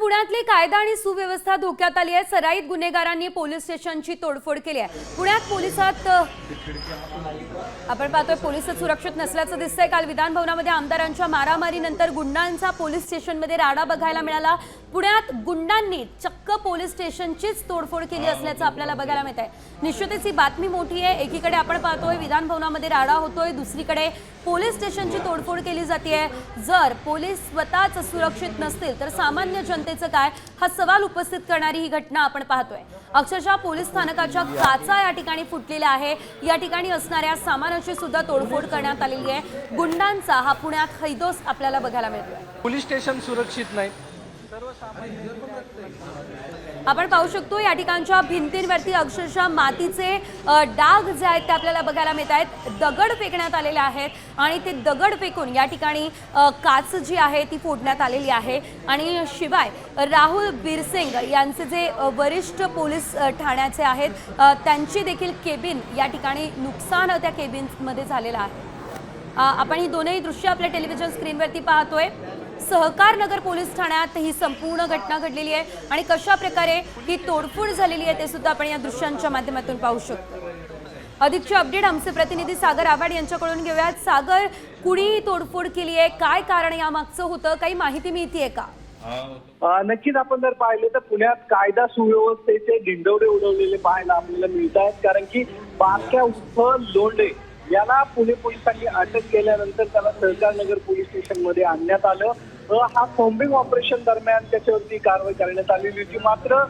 पुण्यातली कायदा आणि सुव्यवस्था धोक्यात आली आहे। सराईत गुन्हेगारांनी पोलीस स्टेशनची तोडफोड केली आहे। पुण्यात पोलिसात आपण पाहतोय पोलिस सुरक्षित नसल्याचं दिसतंय। काल विधान भवनामध्ये आमदारांच्या मारामारीनंतर गुंडांचा पोलीस स्टेशनमध्ये राडा बघायला मिळाला। पुण्यात गुंडांनी चक्क पोलीस स्टेशनचीच तोडफोड केली असल्याचं आपल्याला बघायला मिळत आहे। निश्चितच ही बातमी मोठी आहे। एकीकडे आपण पाहतोय विधान भवनामध्ये राडा होतोय, दुसरीकडे पोलीस स्टेशनची तोडफोड केली जाते। जर पोलीस स्वतःच सुरक्षित नसतील तर सामान्य जनतेचं काय, हा सवाल उपस्थित करणारी ही घटना आपण पाहतोय। अक्षरशः पोलीस स्थानकाच्या काचा या ठिकाणी फुटलेल्या आहे। या ठिकाणी असणाऱ्या सामानाची सुद्धा तोडफोड करण्यात आलेली आहे। गुंडांचा हा पुण्यात हैदोस आपल्याला बघायला मिळतोय। पोलीस स्टेशन सुरक्षित नाही। आपण पाहू शकतो या ठिकाणच्या भिंतींवरती अक्षरशः मातीचे डाग जे आहेत ते आपल्याला बघायला मिळत आहेत। दगड फेकण्यात आलेले आहेत आणि ते दगड फेकून या ठिकाणी काच जी आहे ती फोडण्यात आलेली आहे। आणि शिवाय राहुल बिरसिंग यांचे जे वरिष्ठ पोलीस ठाण्याचे आहेत त्यांची देखील केबिन या ठिकाणी नुकसान त्या केबिनमध्ये झालेलं आहे। आपण ही दोनही दृश्य आपल्या टेलिव्हिजन स्क्रीनवरती पाहतोय। सहकार नगर पोलीस ठाण्यात ही संपूर्ण घटना घडलेली आहे आणि कशा प्रकारे ही तोडफोड झालेली आहे ते सुद्धा आपण या दृश्यांच्या माध्यमातून पाहू शकतो। अधिकचे अपडेट आमचे प्रतिनिधी सागर आव्हाड यांच्याकडून घेऊयात। सागर, कुणी तोडफोड केली आहे, काय कारण यामागचं होतं, काही माहिती मिळतीये का? नक्कीच आपण जर पाहिले तर पुण्यात कायदा सुव्यवस्थेचे ढिंडोरे उडवलेले पाहायला आपल्याला मिळत आहेत। कारण की बारक्या उर्फ लोंढे याला पुणे पोलिसांनी अटक केल्यानंतर त्याला सहकार नगर पोलीस स्टेशन मध्ये आणण्यात आलं। हा कॉम्बिंग ऑपरेशन दरम्यान त्याच्यावरती कारवाई करण्यात आलेली होती, मात्र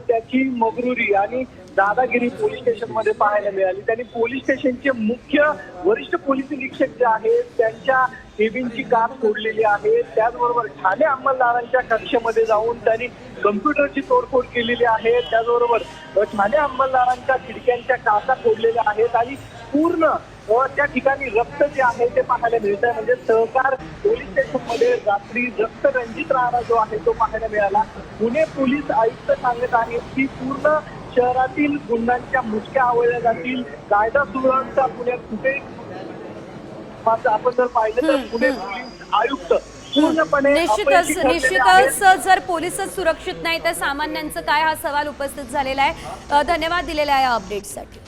त्याची मगरुरी आणि दादागिरी पोलीस स्टेशन मध्ये पाहायला मिळाली। त्यांनी पोलीस स्टेशनचे मुख्य वरिष्ठ पोलीस निरीक्षक जे आहेत त्यांच्या केबिनची कार फोडलेली आहे। त्याचबरोबर ठाणे अंमलदारांच्या कक्षेमध्ये जाऊन त्यांनी कम्प्युटरची तोडफोड केलेली आहे। त्याचबरोबर ठाणे अंमलदारांच्या खिडक्यांच्या काचा फोडलेल्या आहेत आणि पूर्ण त्या ठिकाणी रक्त जे आहे ते पाहायला मिळत आहे। म्हणजे सहकार पोलीस स्टेशन मध्ये रात्री रक्त रंजित राहणा जो आहे तो पाहायला मिळाला। पुणे पोलीस आयुक्त सांगत आहेत की पूर्ण शहरातील गुंडांच्या मुसक्या आवळल्या जातील, कायदा सुव्यवस्था पुण्यात कुठे मात्र आपण जर पाहिलं तर पुणे पोलीस आयुक्त पूर्णपणे निश्चितच जर पोलीसच सुरक्षित नाही तर सामान्यांचं काय, हा सवाल उपस्थित झालेला आहे। धन्यवाद दिलेल्या या अपडेटसाठी।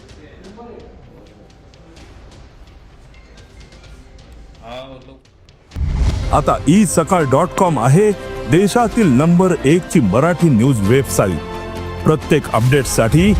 आता isakal.com आहे देशातील नंबर 1 ची मराठी न्यूज वेबसाईट। प्रत्येक अपडेटसाठी